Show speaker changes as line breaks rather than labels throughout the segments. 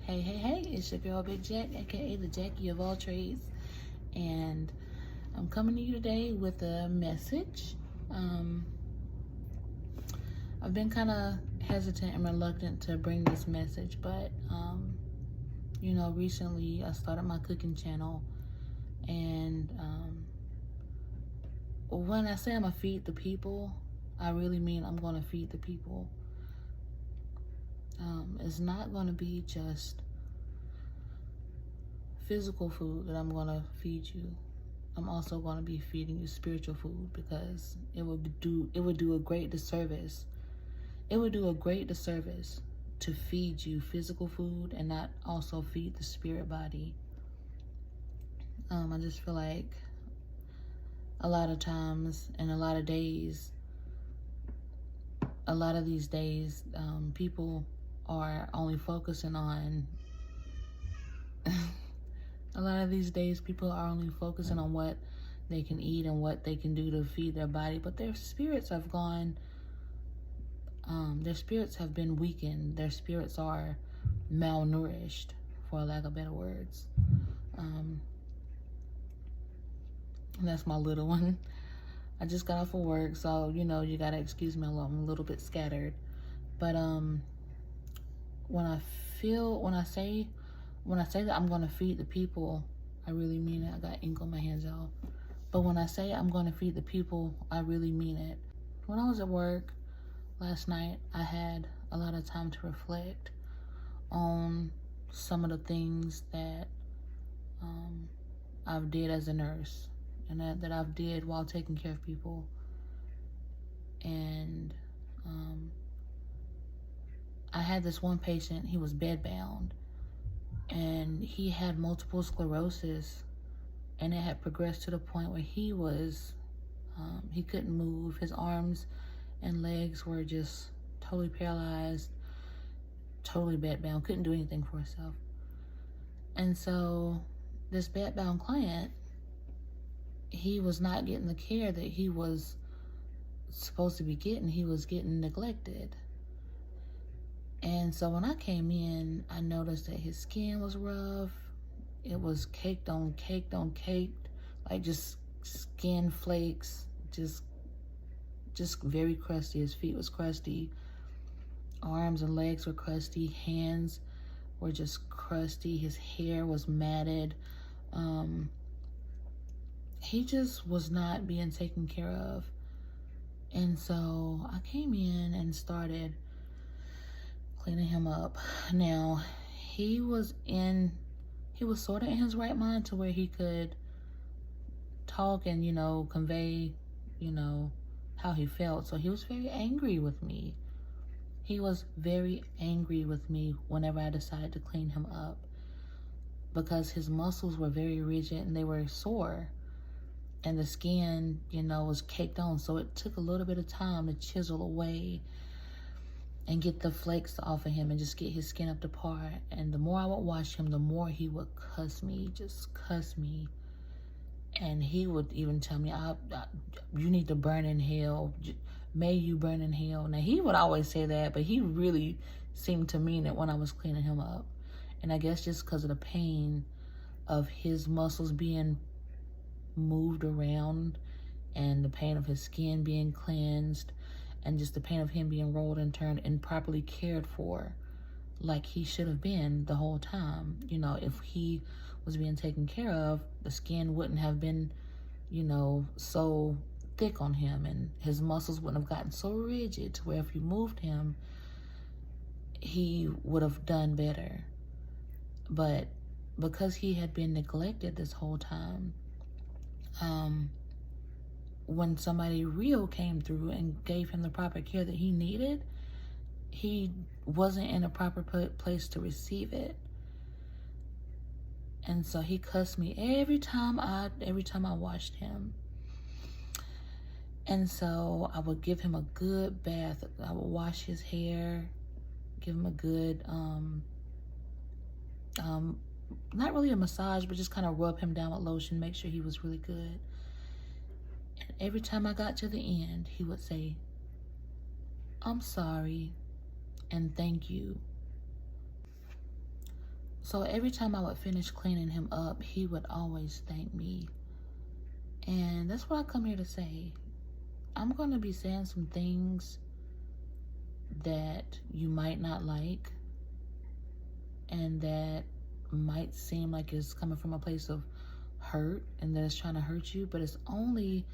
Hey, it's your girl Big Jack, aka the Jackie of all trades, and I'm coming to you today with a message. I've been kind of hesitant and reluctant to bring this message, but recently I started my cooking channel, and when I say I'm gonna feed the people, I really mean I'm gonna feed the people. It's not gonna be just physical food that I'm gonna feed you. I'm also gonna be feeding you spiritual food, because it would do a great disservice. It would do a great disservice to feed you physical food and not also feed the spirit body. I just feel like a lot of times and a lot of days, a lot of these days, people are only focusing on a lot of these days people are only focusing on what they can eat and what they can do to feed their body, but their spirits have gone, their spirits have been weakened. Their spirits are malnourished, for lack of better words. That's my little one. I just got off of work, so you gotta excuse me. I'm a little bit scattered, but when I say that I'm gonna feed the people, I really mean it. I got ink on my hands, y'all. But when I say I'm gonna feed the people, I really mean it. When I was at work last night, I had a lot of time to reflect on some of the things that I've did as a nurse, and that I've did while taking care of people. And I had this one patient. He was bedbound, and he had multiple sclerosis, and it had progressed to the point where he couldn't move. His arms and legs were just totally paralyzed, totally bedbound, couldn't do anything for himself. And so this bedbound client, he was not getting the care that he was supposed to be getting. He was getting neglected. And so when I came in, I noticed that his skin was rough. It was caked on caked, like just skin flakes, just very crusty. His feet was crusty. Arms and legs were crusty. Hands were just crusty. His hair was matted. He just was not being taken care of. And so I came in and started cleaning him up. Now, he was sort of in his right mind to where he could talk and, convey, how he felt. So he was very angry with me. He was very angry with me whenever I decided to clean him up, because his muscles were very rigid and they were sore, and the skin, was caked on. So it took a little bit of time to chisel away and get the flakes off of him and just get his skin up to par. And the more I would wash him, the more he would cuss me, just cuss me. And he would even tell me, you need to burn in hell. May you burn in hell. Now, he would always say that, but he really seemed to mean it when I was cleaning him up. And I guess just because of the pain of his muscles being moved around, and the pain of his skin being cleansed, and just the pain of him being rolled and turned and properly cared for, like he should have been the whole time. If he was being taken care of, the skin wouldn't have been, so thick on him, and his muscles wouldn't have gotten so rigid to where if you moved him, he would have done better. But because he had been neglected this whole time, when somebody real came through and gave him the proper care that he needed, he wasn't in a proper place to receive it. And so he cussed me every time I washed him. And so I would give him a good bath. I would wash his hair, give him a good, not really a massage, but just kind of rub him down with lotion, make sure he was really good. And every time I got to the end, he would say, "I'm sorry and thank you." So every time I would finish cleaning him up, he would always thank me. And that's what I come here to say. I'm going to be saying some things that you might not like, and that might seem like it's coming from a place of hurt and that it's trying to hurt you, but it's only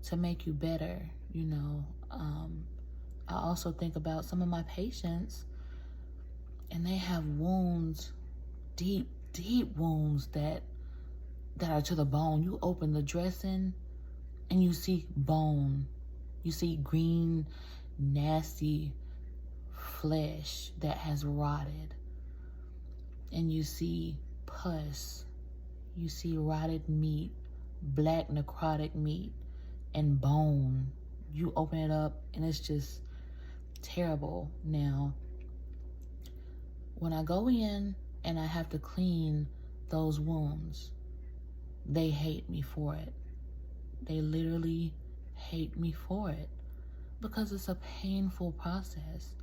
to make you better, you know. I also think about some of my patients, and they have wounds, deep wounds that are to the bone. You open the dressing and you see bone. You see green, nasty flesh that has rotted. And you see pus. You see rotted meat, black necrotic meat, and bone. You open it up and it's just terrible. Now, when I go in and I have to clean those wounds, they hate me for it. They literally hate me for it because it's a painful process.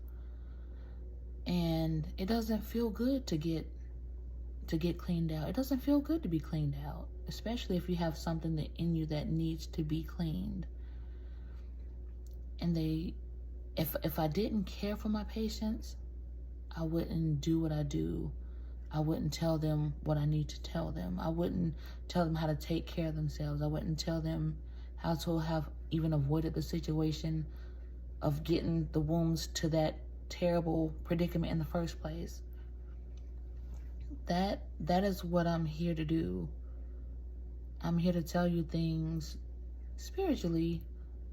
And it doesn't feel good to get cleaned out. It doesn't feel good to be cleaned out, especially if you have something that in you that needs to be cleaned. And if I didn't care for my patients, I wouldn't do what I do. I wouldn't tell them what I need to tell them. I wouldn't tell them how to take care of themselves. I wouldn't tell them how to have even avoided the situation of getting the wounds to that terrible predicament in the first place. That is what I'm here to do. I'm here to tell you things spiritually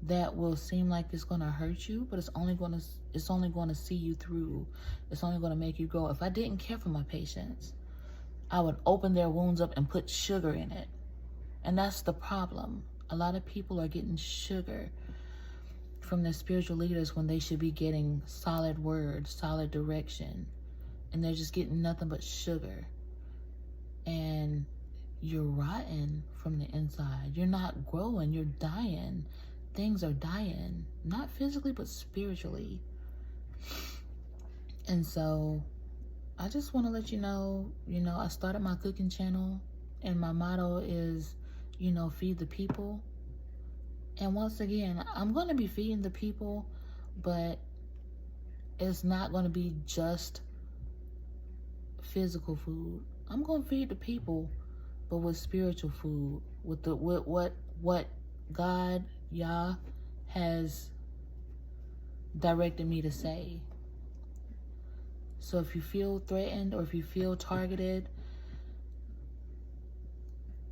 that will seem like it's going to hurt you, but it's only going to see you through. It's only going to make you grow. If I didn't care for my patients, I would open their wounds up and put sugar in it. And that's the problem. A lot of people are getting sugar from their spiritual leaders when they should be getting solid words, solid direction. And they're just getting nothing but sugar. And you're rotten from the inside. You're not growing. You're dying. Things are dying. Not physically, but spiritually. And so I just want to let you know, I started my cooking channel. And my motto is, feed the people. And once again, I'm going to be feeding the people, but it's not going to be just physical food. I'm going to feed the people, but with spiritual food, with what God, Yah, has directed me to say. So if you feel threatened or if you feel targeted,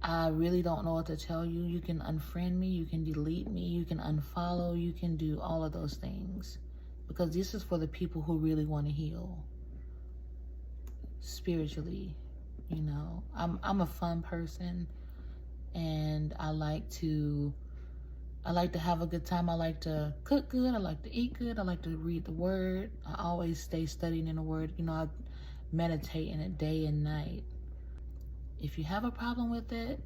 I really don't know what to tell you. You can unfriend me, you can delete me, you can unfollow, you can do all of those things. Because this is for the people who really want to heal. Spiritually, I'm a fun person, and I like to have a good time. I like to cook good. I like to eat good. I like to read the word. I always stay studying in the word. I meditate in it day and night. If you have a problem with it,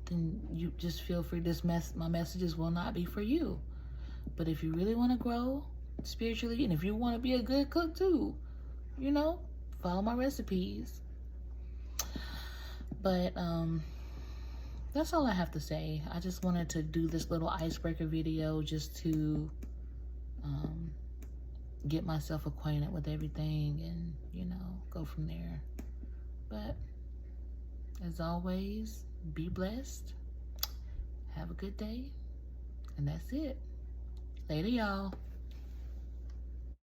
then you just feel free. My messages will not be for you. But if you really want to grow spiritually, and if you want to be a good cook too, follow my recipes. But that's all I have to say. I just wanted to do this little icebreaker video just to get myself acquainted with everything and, go from there. But as always, be blessed. Have a good day. And that's it. Later, y'all.